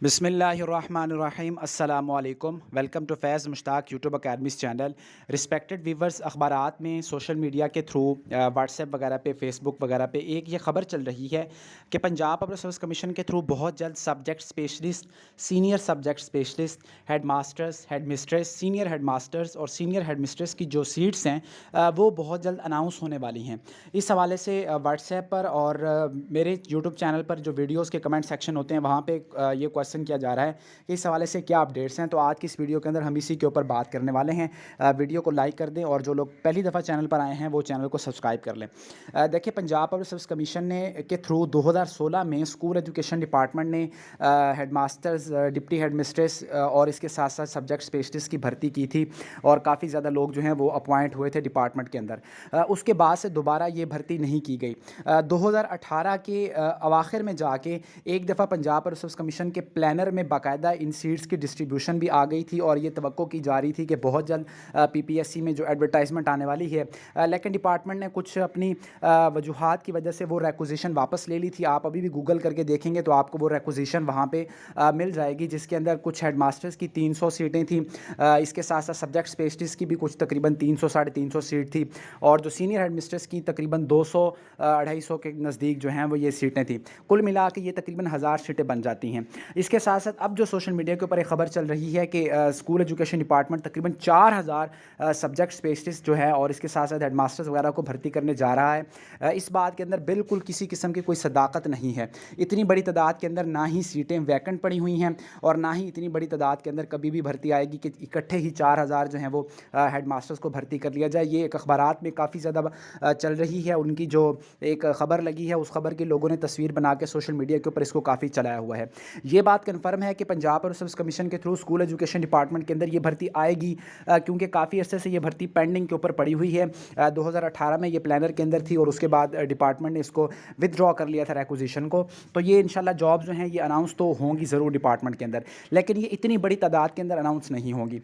بسم اللہ الرحمن الرحیم السلام علیکم، welcome to Faiz Mushtaq YouTube academies channel. Respected viewers, اخبارات میں سوشل میڈیا کے تھرو واٹس ایپ وغیرہ پہ، فیس بک وغیرہ پہ ایک یہ خبر چل رہی ہے کہ پنجاب پبلک سروس کمیشن کے تھرو بہت جلد subject specialist, senior subject specialist, headmasters, headmistress, senior headmasters اور سینئر ہیڈ مسٹریس کی جو سیٹس ہیں وہ بہت جلد اناؤنس ہونے والی ہیں۔ اس حوالے سے واٹس ایپ پر اور میرے یوٹیوب چینل پر جو ویڈیوز کے کمنٹ سیکشن ہوتے ہیں وہاں پہ یہ کویشچن کیا جا رہا ہے کہ اس حوالے سے کیا اپڈیٹس ہیں، تو آج کی اس ویڈیو کے اندر ہم اسی کے اوپر بات کرنے والے ہیں۔ ویڈیو کو لائک کر دیں اور جو لوگ پہلی دفعہ چینل پر آئے ہیں وہ چینل کو سبسکرائب کر لیں۔ دیکھیں، پنجاب پبلک سروس کمیشن نے کے تھرو 2016 میں اسکول ایجوکیشن ڈپارٹمنٹ نے headmasters, deputy headmistress اور اس کے ساتھ ساتھ سبجیکٹ اسپیشلسٹ کی بھرتی کی تھی اور کافی زیادہ لوگ جو ہیں وہ اپوائنٹ ہوئے تھے ڈپارٹمنٹ کے اندر۔ اس کے بعد سے دوبارہ یہ بھرتی نہیں کی گئی۔ 2018 کے اواخر میں جا کے ایک دفعہ پنجاب پبلک سروس کمیشن کے پلانر میں باقاعدہ ان سیٹس کی ڈسٹریبیوشن بھی آ گئی تھی اور یہ توقع کی جا رہی تھی کہ بہت جلد پی پی ایس سی میں جو ایڈورٹائزمنٹ آنے والی ہے، لیکن ڈپارٹمنٹ نے کچھ اپنی وجوہات کی وجہ سے وہ ریکوزیشن واپس لے لی تھی۔ آپ ابھی بھی گوگل کر کے دیکھیں گے تو آپ کو وہ ریکوزیشن وہاں پہ مل جائے گی، جس کے اندر کچھ ہیڈ ماسٹرز کی 300 سیٹیں تھیں، اس کے ساتھ ساتھ سبجیکٹ اسپیشلسٹ کی بھی کچھ تقریباً 300 ساڑھے 300 سیٹ تھی اور جو سینئر ہیڈ مسٹریس کی تقریباً 200 250 کے نزدیک جو ہیں وہ یہ سیٹیں تھیں۔ کل ملا کے یہ تقریباً 1000 سیٹیں بن جاتی ہیں۔ اس کے ساتھ ساتھ اب جو سوشل میڈیا کے اوپر ایک خبر چل رہی ہے کہ اسکول ایجوکیشن ڈپارٹمنٹ تقریباً 4000 سبجیکٹ اسپیشلسٹ جو ہے اور اس کے ساتھ ساتھ ہیڈ ماسٹرز وغیرہ کو بھرتی کرنے جا رہا ہے۔ اس بات کے اندر بالکل کسی قسم کی کوئی صداقت نہیں ہے۔ اتنی بڑی تعداد کے اندر نہ ہی سیٹیں ویکنٹ پڑی ہوئی ہیں اور نہ ہی اتنی بڑی تعداد کے اندر کبھی بھی بھرتی آئے گی کہ اکٹھے ہی 4000 جو ہیں وہ ہیڈ ماسٹرز کو بھرتی کر لیا جائے۔ یہ ایک اخبارات میں کافی زیادہ چل رہی ہے، ان کی جو ایک خبر لگی ہے اس خبر کے لوگوں نے تصویر بنا کے سوشل میڈیا کے اوپر اس کو کافی چلایا ہوا ہے۔ یہ بات کنفرم ہے کہ پنجاب پبلک سروس کمیشن کے تھرو اسکول ایجوکیشن ڈپارٹمنٹ کے اندر یہ بھرتی آئے گی، کیونکہ کافی عرصے سے یہ بھرتی پینڈنگ کے اوپر پڑی ہوئی ہے۔ 2018 میں یہ پلانر کے اندر تھی اور اس کے بعد ڈپارٹمنٹ نے اس کو ودرا کر لیا تھا ریکوزیشن کو۔ تو یہ انشاءاللہ جاب جو ہیں یہ اناؤنس تو ہوں گی ضرور ڈپارٹمنٹ کے اندر، لیکن یہ اتنی بڑی تعداد کے اندر اناؤنس نہیں ہوں گی۔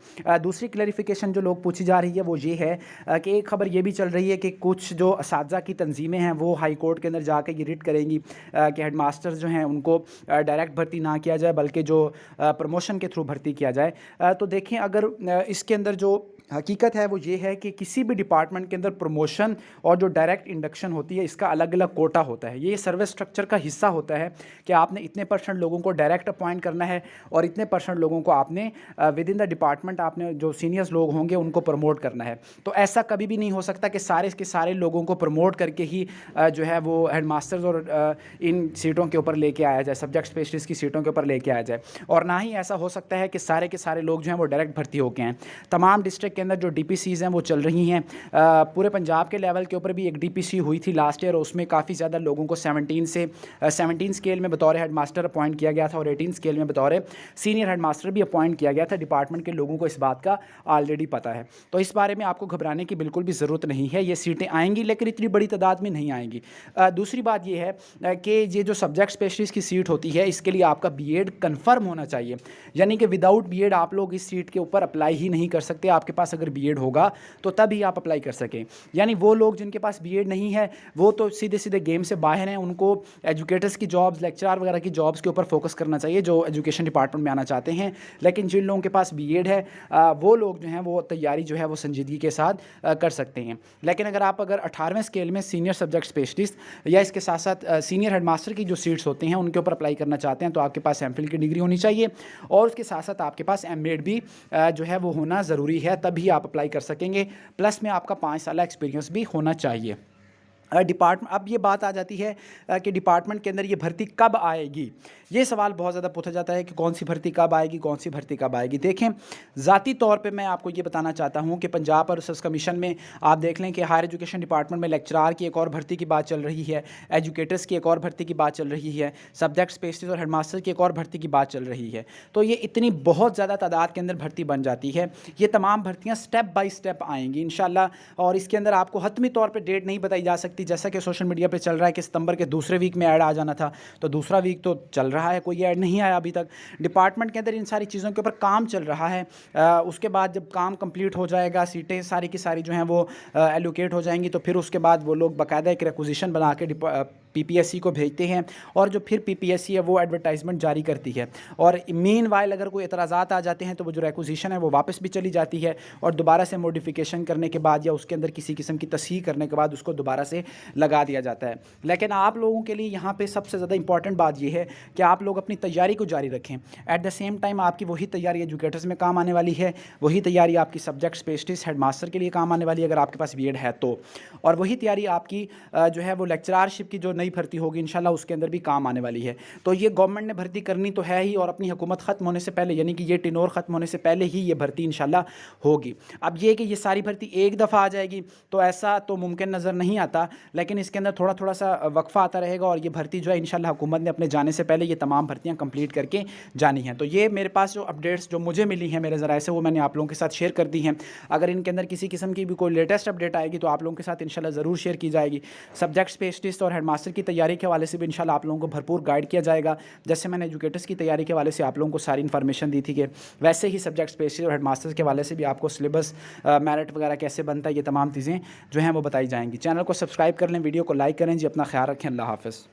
دوسری کلیریفیکیشن جو لوگ پوچھی جا رہی ہے وہ یہ ہے کہ ایک خبر یہ بھی چل رہی ہے کہ کچھ جو اساتذہ کی تنظیمیں ہیں وہ ہائی کورٹ کے اندر جا کے یہ ریٹ کریں گی کہ ہیڈ ماسٹرز جو ہیں ان کو ڈائریکٹ بھرتی نہ کیا جائے بلکہ جو پروموشن کے تھرو بھرتی کیا جائے۔ تو دیکھیں، اگر اس کے اندر جو حقیقت ہے وہ یہ ہے کہ کسی بھی ڈپارٹمنٹ کے اندر پروموشن اور جو ڈائریکٹ انڈکشن ہوتی ہے اس کا الگ الگ کوٹا ہوتا ہے۔ یہ سروس اسٹرکچر کا حصہ ہوتا ہے کہ آپ نے اتنے % لوگوں کو ڈائریکٹ اپوائنٹ کرنا ہے اور اتنے % لوگوں کو آپ نے ود ان دا ڈپارٹمنٹ آپ نے جو سینئرز لوگ ہوں گے ان کو پروموٹ کرنا ہے۔ تو ایسا کبھی بھی نہیں ہو سکتا کہ سارے کے سارے لوگوں کو پروموٹ کر کے ہی جو ہے وہ ہیڈ ماسٹرز اور ان سیٹوں کے اوپر لے کے آیا جائے، سبجیکٹ اسپیشلسٹ کی سیٹوں کے اوپر لے کے آیا جائے، اور نہ ہی ایسا ہو سکتا ہے کہ سارے کے سارے لوگ جو ہیں وہ ڈائریکٹ بھرتی ہو کے ہیں۔ تمام ڈسٹرکٹ کے اندر جو ڈی پی سیز ہیں وہ چل رہی ہیں۔ پورے پنجاب کے لیول کے اوپر بھی ایک ڈی پی سی ہوئی تھی لاسٹ ایئر، اس میں کافی زیادہ لوگوں کو 17 اسکیل میں بطور ہیڈ ماسٹر اپوائنٹ کیا گیا تھا اور 18 اسکیل میں بطور سینئر ہیڈ ماسٹر بھی اپوائنٹ کیا گیا تھا۔ ڈپارٹمنٹ کے لوگوں کو اس بات کا آلریڈی پتہ ہے، تو اس بارے میں آپ کو گھبرانے کی بالکل بھی ضرورت نہیں ہے۔ یہ سیٹیں آئیں گی لیکن اتنی بڑی تعداد میں نہیں آئیں گی۔ دوسری بات یہ ہے کہ یہ جو سبجیکٹ اسپیشلسٹ کی سیٹ ہوتی ہے اس کے لیے آپ کا بی ایڈ کنفرم ہونا چاہیے، یعنی کہ وداؤٹ بی ایڈ آپ لوگ اس سیٹ کے اوپر اپلائی ہی نہیں کر سکتے۔ آپ کے پاس اگر بی ایڈ ہوگا تو تب ہی آپ اپلائی کر سکیں، یعنی وہ لوگ جن کے پاس بی ایڈ نہیں ہے وہ تو سیدھے سیدھے گیم سے باہر ہیں۔ ان کو ایجوکیٹرز کی جابز، لیکچرار وغیرہ کی جابز کے اوپر فوکس کرنا چاہیے جو ایجوکیشن ڈپارٹمنٹ میں آنا چاہتے ہیں، لیکن جن لوگوں کے پاس بی ایڈ ہے وہ لوگ جو ہیں وہ تیاری جو ہے وہ سنجیدگی کے ساتھ کر سکتے ہیں۔ لیکن اگر 18ویں اسکیل میں سینئر سبجیکٹ اسپیشلسٹ یا اس کے ساتھ ساتھ سینئر ہیڈ ماسٹر کی جو سیٹس ہوتی ہیں ان کے اوپر اپلائی کرنا چاہتے ہیں تو آپ کے پاس ایم فل کی ڈگری ہونی چاہیے اور اس کے ساتھ ساتھ آپ کے پاس ایم ایڈ بھی جو ہے وہ ہونا ضروری ہے، تبھی آپ اپلائی کر سکیں گے۔ پلس میں آپ کا 5 سالہ ایکسپیرینس بھی ہونا چاہیے۔ اب یہ بات آ جاتی ہے کہ ڈپارٹمنٹ کے اندر یہ بھرتی کب آئے گی۔ یہ سوال بہت زیادہ پوچھا جاتا ہے کہ کون سی بھرتی کب آئے گی، کون سی بھرتی کب آئے گی۔ دیکھیں، ذاتی طور پہ میں آپ کو یہ بتانا چاہتا ہوں کہ پنجاب پبلک سروس کمیشن میں آپ دیکھ لیں کہ ہائر ایجوکیشن ڈپارٹمنٹ میں لیکچرار کی ایک اور بھرتی کی بات چل رہی ہے، ایجوکیٹرز کی ایک اور بھرتی کی بات چل رہی ہے، سبجیکٹ اسپیشلسٹ اور ہیڈ ماسٹر کی ایک اور بھرتی کی بات چل رہی ہے۔ تو یہ اتنی بہت زیادہ تعداد کے اندر بھرتی بن جاتی ہے۔ یہ تمام بھرتیاں سٹیپ بائی سٹیپ آئیں گی انشاءاللہ، اور اس کے اندر آپ کو حتمی طور پہ ڈیٹ نہیں بتائی جا سکتی، جیسا کہ سوشل میڈیا پہ چل رہا ہے کہ ستمبر کے دوسرے ویک میں ایڈ آ جانا تھا، تو دوسرا ویک تو چل رہا ہے، کوئی ایڈ نہیں آیا ابھی تک۔ ڈپارٹمنٹ کے اندر ان ساری چیزوں کے اوپر کام چل رہا ہے، اس کے بعد جب کام کمپلیٹ ہو جائے گا، سیٹیں ساری کی ساری جو ہیں وہ ایلوکیٹ ہو جائیں گی، تو پھر اس کے بعد وہ لوگ باقاعدہ ایک ریکوزیشن بنا کے PPSC کو بھیجتے ہیں اور جو پھر PPSC ہے وہ ایڈورٹائزمنٹ جاری کرتی ہے، اور مین وائل اگر کوئی اعتراضات آ جاتے ہیں تو وہ جو ریکوزیشن ہے وہ واپس بھی چلی جاتی ہے، اور دوبارہ سے موڈیفیکیشن کرنے کے بعد یا اس کے اندر کسی قسم کی تصحیح کرنے کے بعد اس کو دوبارہ سے لگا دیا جاتا ہے۔ لیکن آپ لوگوں کے لیے یہاں پہ سب سے زیادہ امپورٹنٹ بات یہ ہے کہ آپ لوگ اپنی تیاری کو جاری رکھیں۔ ایٹ دا سیم ٹائم آپ کی وہی تیاری ایجوکیٹرز میں کام آنے والی ہے، وہی تیاری آپ کی سبجیکٹ اسپیشلسٹ ہیڈ ماسٹر کے لیے کام آنے والی ہے اگر آپ کے پاس بی ایڈ ہے تو، اور وہی تیاری آپ کی جو ہے وہ لیکچرارشپ کی جو نئی بھرتی ہوگی انشاءاللہ اس کے اندر بھی کام آنے والی ہے۔ تو یہ گورنمنٹ نے بھرتی کرنی تو ہے ہی، اور اپنی حکومت ختم ہونے سے پہلے یعنی کہ یہ ٹینور ختم ہونے سے پہلے ہی یہ بھرتی انشاءاللہ ہوگی۔ اب یہ کہ یہ ساری بھرتی ایک دفعہ آ جائے گی تو ایسا تو ممکن نظر نہیں آتا، لیکن اس کے اندر تھوڑا تھوڑا سا وقفہ آتا رہے گا، اور یہ بھرتی جو ہے انشاءاللہ حکومت نے اپنے جانے سے پہلے یہ تمام بھرتیاں کمپلیٹ کر کے جانی ہیں۔ تو یہ میرے پاس جو اپڈیٹس جو مجھے ملی ہیں میرے ذرائع سے وہ میں نے آپ لوگوں کے ساتھ شیئر کر دی ہیں۔ اگر ان کے اندر کسی قسم کی بھی کوئی لیٹسٹ اپڈیٹ آئے گی تو آپ لوگوں کے ساتھ انشاءاللہ ضرور شیئر کی جائے گی۔ سبجیکٹ اسپیشلسٹ اور ہیڈ ماسٹر کی تیاری کے حوالے سے بھی انشاءاللہ آپ لوگوں کو بھرپور گائیڈ کیا جائے گا، جیسے میں نے ایجوکیٹرز کی تیاری کے حوالے سے آپ لوگوں کو ساری انفارمیشن دی تھی کہ ویسے ہی سبجیکٹ اسپیشلسٹ اور ہیڈ ماسٹر کے حوالے سے بھی آپ کو سلیبس میرٹ وغیرہ کیسے بنتا ہے یہ تمام چیزیں جو ہیں وہ بتائی جائیں گی۔ چینل کو سبسکرائب کر لیں، ویڈیو کو لائک کریں جی، اپنا خیال رکھیں، اللہ حافظ۔